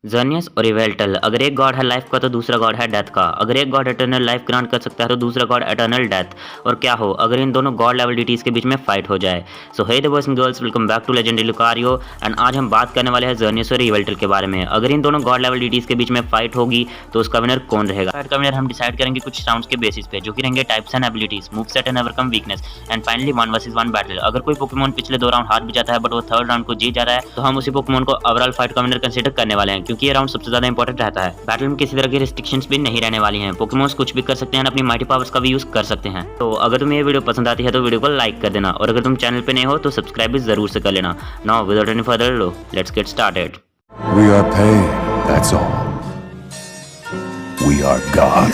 जर्नियस और इवेल्टल, अगर एक गॉड है लाइफ का तो दूसरा गॉड है डेथ का। अगर एक गॉड एटर्नल लाइफ ग्रांट कर सकता है तो दूसरा गॉड एटर्नल डेथ। और क्या हो अगर इन दोनों गॉड लेवल डिटीज के बीच में फाइट हो जाए। So hey the boys and girls, welcome back to legendary Lucario. And आज हम बात करने वाले हैं जर्नियस और इवेल्टल के बारे में। अगर इन दोनों गॉड लेवल डिटीज के बीच में फाइट होगी तो उसका विनर कौन रहेगा। फाइट का विनर हम डिसाइड करेंगे कुछ राउंड्स के बेसिस पे, जो कि रहेंगे types and abilities, move set and overcome weakness, and finally 1 versus 1 battle. अगर कोई पोकेमोन पिछले 2 राउंड हार भी जाता है बट वो थर्ड राउंड को जीत जाता है तो हम उसी पोकेमोन को ओवरऑल फाइट का विनर कंसीडर करने वाले हैं, क्योंकि ये राउंड सबसे ज्यादा इंपॉर्टेंट रहता है। बैटल में किसी तरह की रिस्ट्रिक्शंस भी नहीं रहने वाली हैं। पोकेमोन्स कुछ भी कर सकते हैं, अपनी माइटी पावर्स का भी यूज कर सकते हैं। तो अगर तुम्हें ये वीडियो पसंद आती है तो वीडियो को लाइक कर देना, और अगर तुम चैनल पे नए हो तो सब्सक्राइब भी जरूर से कर लेना। Now without any further ado, let's get started. We are paid, that's all. We are God.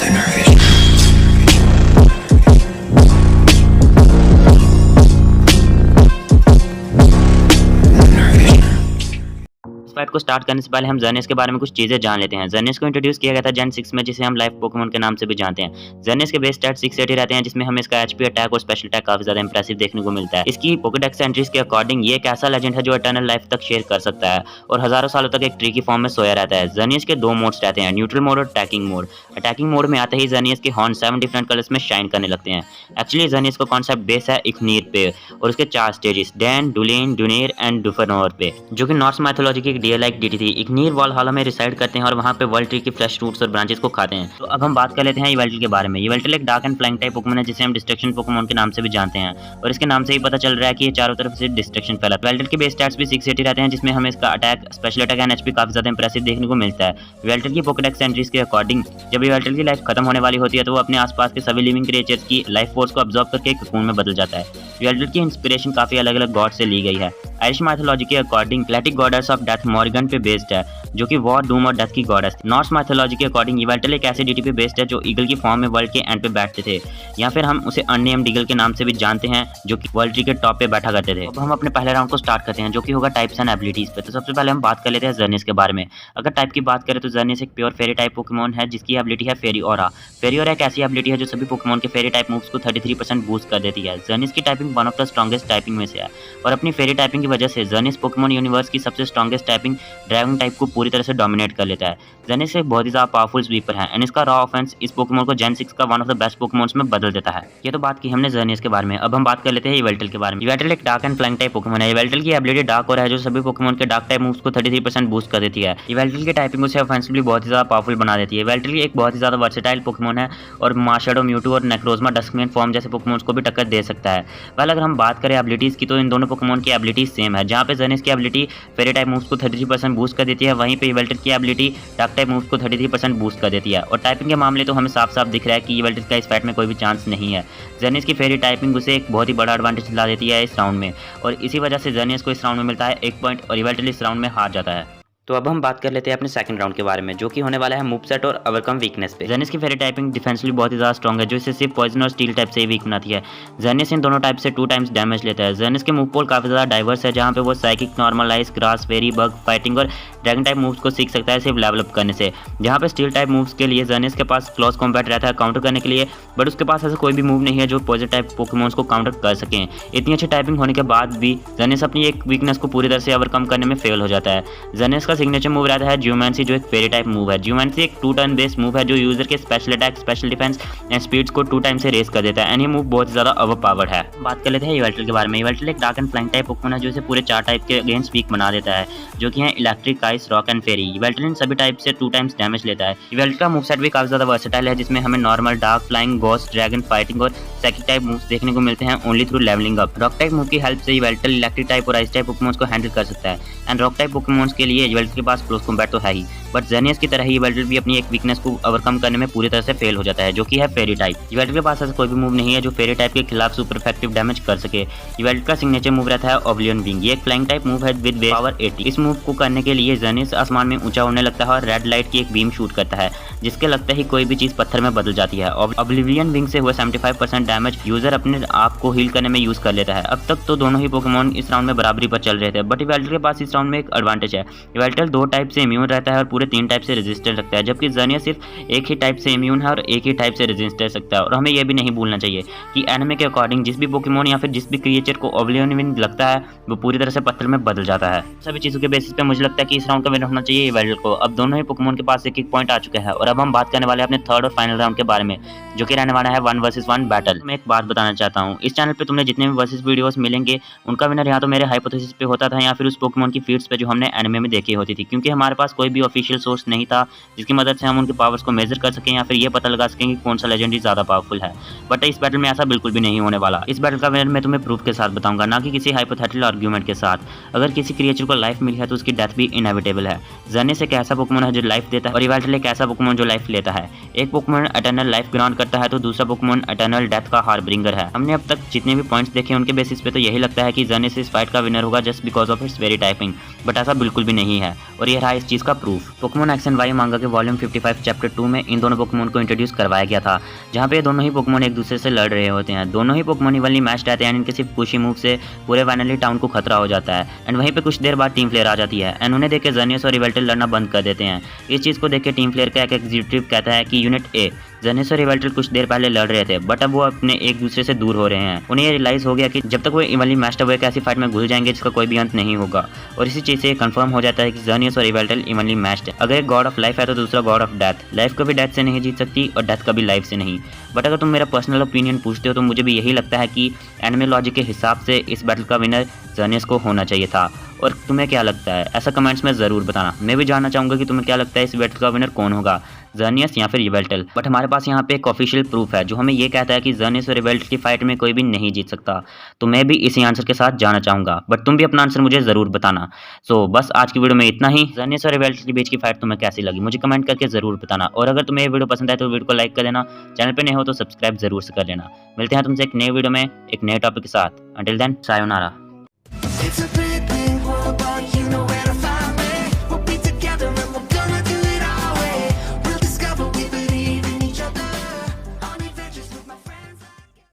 इस फाइट को स्टार्ट करने से पहले हम जर्नियस के बारे में कुछ चीजें जान लेते हैं। जर्नियस को इंट्रोड्यूस किया गया था जेन 6 में, जिसे हम लाइफ पोकेमोन के नाम से भी जानते हैं। जर्नियस के बेस स्टैट 680 रहते हैं, जिसमें हमें इसका एचपी, अटैक और स्पेशल अटैक काफी ज्यादा इंप्रेसिव देखने को मिलता है। इसकी पोकेडेक्स एंट्रीज के अकॉर्डिंग ये एक ऐसा लेजेंड है जो इटर्नल लाइफ तक शेयर कर सकता है और हजारों सालों तक एक ट्री की फॉर्म में सोया रहता है। जर्नियस के 2 मोड्स रहते हैं, न्यूट्रल मोड और अटैकिंग मोड। अटैकिंग मोड में आते ही जर्नियस के हॉर्न 7 डिफरेंट कलर्स में शाइन करने लगते हैं। एक्चुअली जर्नियस का कॉन्सेप्ट बेस है इग्नीर पे और उसके 4 स्टेजेस, डैन, डुलेन, डुनेर एंड डुफेनोर पे, जो कि नॉर्स माइथोलॉजी की एक डियर लाइक डिटी थी। इग्नीर वालहल्ला में रिसाइड करते हैं और वहां पे वर्ल्ड ट्री की फ्लैश रूट्स और ब्रांचेस को खाते हैं। तो अब हम बात कर लेते हैं इवेल्टल के बारे में। इवेल्टल एक dark and flying type Pokemon है, जिसे हम डिस्ट्रक्शन पोकेमोन के नाम से भी जानते हैं, और इसके नाम से ही पता चल रहा है कि ये चारों तरफ से डिस्ट्रक्शन फैलाता है। इवेल्टल के बेस स्टैट्स भी 680 रहते हैं, जिसमें हमें इसका attack, special attack and HP काफी ज्यादा इंप्रेसिव देखने को मिलता है। इवेल्टल की पोकेडेक्स एंट्रीज के अकॉर्डिंग जब इवेल्टल की लाइफ खत्म होने वाली होती है तो वो अपने आसपास के सभी लिविंग क्रिएचर्स की लाइफ फोर्स को अब्सॉर्ब करके एक ककून में बदल जाता है। इवेल्टल की इंस्पिरेशन काफी अलग अलग गॉड से ली गई है। आयरिश माइथोलॉजी के according Celtic goddess of death Morgan पे बेस्ड है, जो कि वॉर, डूम और डेथ की गॉडेस थी। नॉर्स माइथोलॉजी के अकॉर्डिंग इवेल्टल एक ऐसे डीटी पे बेस्ड है जो ईगल की फॉर्म में वर्ल्ड के एंड पे बैठते थे, या फिर हम उसे अननेम्ड ईगल के नाम से भी जानते हैं, जो कि वर्ल्ड ट्री के टॉप पे बैठा करते थे। अब हम अपने पहले राउंड को स्टार्ट करते हैं, जो कि होगा टाइप्स एंड एबिलिटीज पे। तो सबसे पहले हम बात कर लेते हैं जर्नियस के बारे में। अगर टाइप की बात करें तो जर्नियस एक प्योर फेरी टाइप पोकेमोन है, जिसकी एबिलिटी है फेरी ऑरा। फेरी ऑरा एक ऐसी एबिलिटी है जो सभी पोकेमोन के फेरी टाइप मूव्स को 33% बूस्ट कर देती है। जर्नियस की typing one of the strongest typing में से है, और अपनी फेरी टाइपिंग की वजह से जर्नियस पोकेमोन यूनिवर्स की सबसे स्ट्रॉन्गेस्ट टाइपिंग ड्रैगन टाइप को पूरी तरह से डोमिनेट कर लेता है। जर्नियस एक बहुत ही ज्यादा पावरफुल स्वीपर है, एंड इसका रॉ ऑफेंस इस पोकेमोन को जेन 6 का one of the best Pokemons में बदल देता है। ये तो बात की हमने जर्नियस के बारे में। अब हम बात कर लेते हैं इवेल्टल के बारे में। इवेल्टल एक dark and flying type Pokemon है। इवेल्टल की एबिलिटी डार्क और है, जो सभी पोकेमोन के डार्क टाइप मूव्स को 33% बूस्ट कर देती है। इवेल्टल की टाइपिंग उसे ऑफेंसिवली बहुत ही ज्यादा पावरफुल बना देती है। इवेल्टल एक बहुत ही ज्यादा वर्सेटाइल पोकेमोन है और मार्शेडो, म्यूटू और नेक्रोजमा डस्कमेन फॉर्म जैसे पोकेमोन्स को भी टक्कर दे सकता है। वेल, अगर हम बात करें एबिलिटीज की तो इन दोनों पोकेमोन की एबिलिटीज सेम है। जहाँ पे जर्नियस की एबिलिटी फेरी टाइप मूव्स को 33% बूस्ट कर देती है, वहीं पे इवेल्टल की एबिलिटी डार्क टाइप मूव्स को 33% बूस्ट कर देती है। और टाइपिंग के मामले तो हमें साफ साफ दिख रहा है कि इवेल्टल का इस फाइट में कोई भी चांस नहीं है। जर्नियस की फेरी टाइपिंग उसे एक बहुत ही बड़ा एडवांटेज दिला देती है इस राउंड में, और इसी वजह से जर्नियस को इस राउंड में मिलता है 1 पॉइंट और इवेल्टल इस राउंड में हार जाता है। तो अब हम बात कर लेते हैं अपने सेकंड राउंड के बारे में, जो कि होने वाला है मूव सेट और ओवरकम वीकनेस पे। जर्नियस की फेरी टाइपिंग डिफेंसिवली बहुत ही ज्यादा स्ट्रॉन्ग है, जो इसे सिर्फ पॉइजन और स्टील टाइप से ही वीक बनाती है। जर्नियस इन दोनों टाइप से 2 टाइम्स डैमेज लेता है। जर्निस के मूव पोल काफी ज्यादा डाइवर्स है, जहाँ पे वो साइकिक, नॉर्मलाइज, ग्रास, फेरी, बग, फाइटिंग और ड्रैगन टाइप मूव्स को सीख सकता है सिर्फ लेवल अप करने से। जहाँ पे स्टील टाइप मूव्स के लिए जर्निस के पास क्लोज कॉम्बैट रहता है काउंटर करने के लिए, बट उसके पास ऐसा कोई भी मूव नहीं है जो पॉइजन टाइप पोकेमोन्स को काउंटर कर सकें। इतनी अच्छी टाइपिंग होने के बाद भी जर्निस अपनी एक वीकनेस को पूरी तरह से ओवरकम करने में फेल हो जाता है। जर्निस का सिग्नेचर मूव रहता है जियोमेंसी, जो एक फेरी टाइप मूव है। जियोमेंसी एक 2 टर्न बेस्ड मूव है जो यूजर के special attack, special defence and speeds को 2 टाइम से रेस कर देता है, एंड ये मूव बहुत ही ज्यादा ओवरपावर्ड है। बात कर लेते हैं इवेल्टल के बारे में। इवेल्टल एक dark and flying type Pokemon है, जो इसे पूरे 4 टाइप के अगेंस्ट वीक बना देता है, जो कि है इलेक्ट्रिक, आइस, रॉक एंड फेरी। इवेल्टल इन सभी टाइप से 2 टाइम्स डैमेज लेता है। इवेल्टल का मूव सेट भी काफी ज्यादा वर्सेटाइल है, जिसमें हमें normal, dark, flying, ghost, dragon, fighting और साइकिक टाइप मूव्स देखने को मिलते हैं only through levelling up. Rock type move की हेल्प से इवेल्टल इलेक्ट्रिक टाइप और आइस टाइप पोकेमोन्स को हैंडल कर सकता है, एंड रॉक टाइप पोकेमोन्स के लिए इवेल्टल के पास क्लोज कॉम्बैट तो है ही, बट जर्नियस की तरह ही इवेल्टल भी अपनी एक वीकनेस को ओवरकम करने में पूरी तरह से फेल हो जाता है, जो कि है फेरी टाइप। इवेल्टल के पास ऐसा कोई भी मूव नहीं है जो फेरी टाइप के खिलाफ सुपर इफेक्टिव डैमेज कर सके। इवेल्टल का सिग्नेचर मूव रहता है ओब्लिवियन विंग। ये एक फ्लाइंग टाइप मूव है विद पावर 80। इस मूव को करने के लिए जर्नियस आसमान में ऊंचा उड़ने लगता है और रेड लाइट की एक बीम शूट करता है, जिसके लगते ही कोई भी चीज पत्थर में बदल जाती है। ओब्लिवियन विंग से हुआ 75% डैमेज यूजर अपने आप को हील करने में यूज कर लेता है। अब तक तो दोनों ही पोकेमोन इस राउंड में बराबरी पर चल रहे थे, बट इवेल्टल के पास इस राउंड में एक एडवांटेज है। इवेल्टल 2 टाइप से इम्यून रहता है और पूरे पूरे 3 टाइप से रेजिस्टेंस रखता है, जबकि ज़र्नियस सिर्फ एक ही टाइप से इम्यून है और एक ही टाइप से रेजिस्टेंस रखता है। और हमें ये भी नहीं भूलना चाहिए कि एनिमे के अकॉर्डिंग जिस भी पोकेमोन या फिर जिस भी क्रिएचर को ओब्लिवियन लगता है वो पूरी तरह से पत्थर में बदल जाता है। सभी चीज़ों के बेसिस पे मुझे लगता है कि इस राउंड का विनर होना चाहिए इवेल्टल को। अब दोनों ही पोकेमोन के पास एक पॉइंट आ चुके हैं और अब हम बात करने वाले हैं अपने थर्ड और फाइनल राउंड के बारे में, जो कि रहने वाला है 1 वर्सेस 1 बैटल। मैं एक बात बताना चाहता हूँ, इस चैनल पे तुमने जितने भी वर्सेस वीडियोस मिलेंगे उनका विनर या तो मेरे हाइपोथेसिस पे होता था या फिर उस पोकेमोन की फीड्स पे जो हमने एनिमे में देखी होती थी, क्योंकि हमारे पास कोई भी ऑफिशियल सोर्स नहीं था जिसकी मदद से हम उनके पावर्स को मेजर कर सकें या फिर ये पता लगा सकें कि कौन सा लेजेंडरी ज़्यादा पावरफुल है। बट इस बैटल में ऐसा बिल्कुल भी नहीं होने वाला। इस बैटल का विनर मैं तुम्हें प्रूफ के साथ बताऊंगा, ना कि किसी हाइपोथेटिकल आर्ग्यूमेंट के साथ। अगर किसी क्रिएचर को लाइफ मिली है तो उसकी डेथ भी इनएविटेबल है। ज़र्नियस एक ऐसा पोकेमोन है जो लाइफ देता है और इवेल्टल एक ऐसा पोकेमोन जो लाइफ लेता है। एक पोकेमोन एटर्नल लाइफ ग्रांट करता है तो दूसरा पोकेमोन एटर्नल डेथ का हार्बिंगर है। हमने अब तक जितने भी पॉइंट्स देखे उनके बेसिस पे तो यही लगता है कि ज़र्नियस इस फाइट का विनर होगा just because of its very typing, but ऐसा बिल्कुल भी नहीं है और ये रहा इस चीज़ का proof. Pokemon X and Y manga के वॉल्यूम 55 चैप्टर 2 में इन दोनों पोकेमोन को इंट्रोड्यूस करवाया गया था, जहाँ पे दोनों ही पोकेमोन एक दूसरे से लड़ रहे होते हैं। दोनों ही पोकेमोन इवनली मैच रहते हैं, इनके सिर्फ पुशी मूव से पूरे वाइनली टाउन को खतरा हो जाता है। एंड वहीं पे कुछ देर बाद टीम प्लेयर आ जाती है एंड उन्हें देख के ज़र्नियस और इवेल्टल लड़ना बंद कर देते हैं। इस चीज़ को देख के टीम प्लेयर का एक एग्जीक्यूटिव कहता है कि यूनिट ए, ज़र्नियस और इवेल्टल कुछ देर पहले लड़ रहे थे बट अब वो अपने एक दूसरे से दूर हो रहे हैं। उन्हें ये रियलाइज़ हो गया कि जब तक वो इवनली मैच्ड वो एक ऐसी फाइट में घुल जाएंगे जिसका कोई भी अंत नहीं होगा। और इसी चीज़ से ये कंफर्म हो जाता है कि ज़र्नियस और इवेल्टल इवनली मैच्ड है। अगर एक गॉड ऑफ लाइफ है तो दूसरा गॉड ऑफ डेथ। लाइफ कभी डेथ से नहीं जीत सकती और डेथ कभी लाइफ से नहीं। बट अगर तुम मेरा पर्सनल ओपिनियन पूछते हो तो मुझे भी यही लगता है कि एनिमे लॉजिक के हिसाब से इस बैटल का विनर ज़र्नियस को होना चाहिए था। और तुम्हें क्या लगता है ऐसा कमेंट्स में ज़रूर बताना। मैं भी जानना चाहूँगा कि तुम्हें क्या लगता है इस बैटल का विनर कौन होगा, ज़र्नियस या फिर इवेल्टल। बट हमारे पास यहाँ पे एक ऑफिशियल प्रूफ है जो हमें ये कहता है कि ज़र्नियस और इवेल्टल की फाइट में कोई भी नहीं जीत सकता। तो मैं भी इसी आंसर के साथ जाना चाहूँगा, बट तुम भी अपना आंसर मुझे ज़रूर बताना। सो बस आज की वीडियो में इतना ही। ज़र्नियस और इवेल्टल के बीच की फाइट तुम्हें कैसी लगी मुझे कमेंट करके ज़रूर बताना। और अगर तुम्हें ये वीडियो पसंद आए तो वीडियो को लाइक कर देना, चैनल पर नए हो तो सब्सक्राइब जरूर से कर लेना। मिलते हैं तुमसे एक नए वीडियो में एक नए टॉपिक के साथ। Until then sayonara.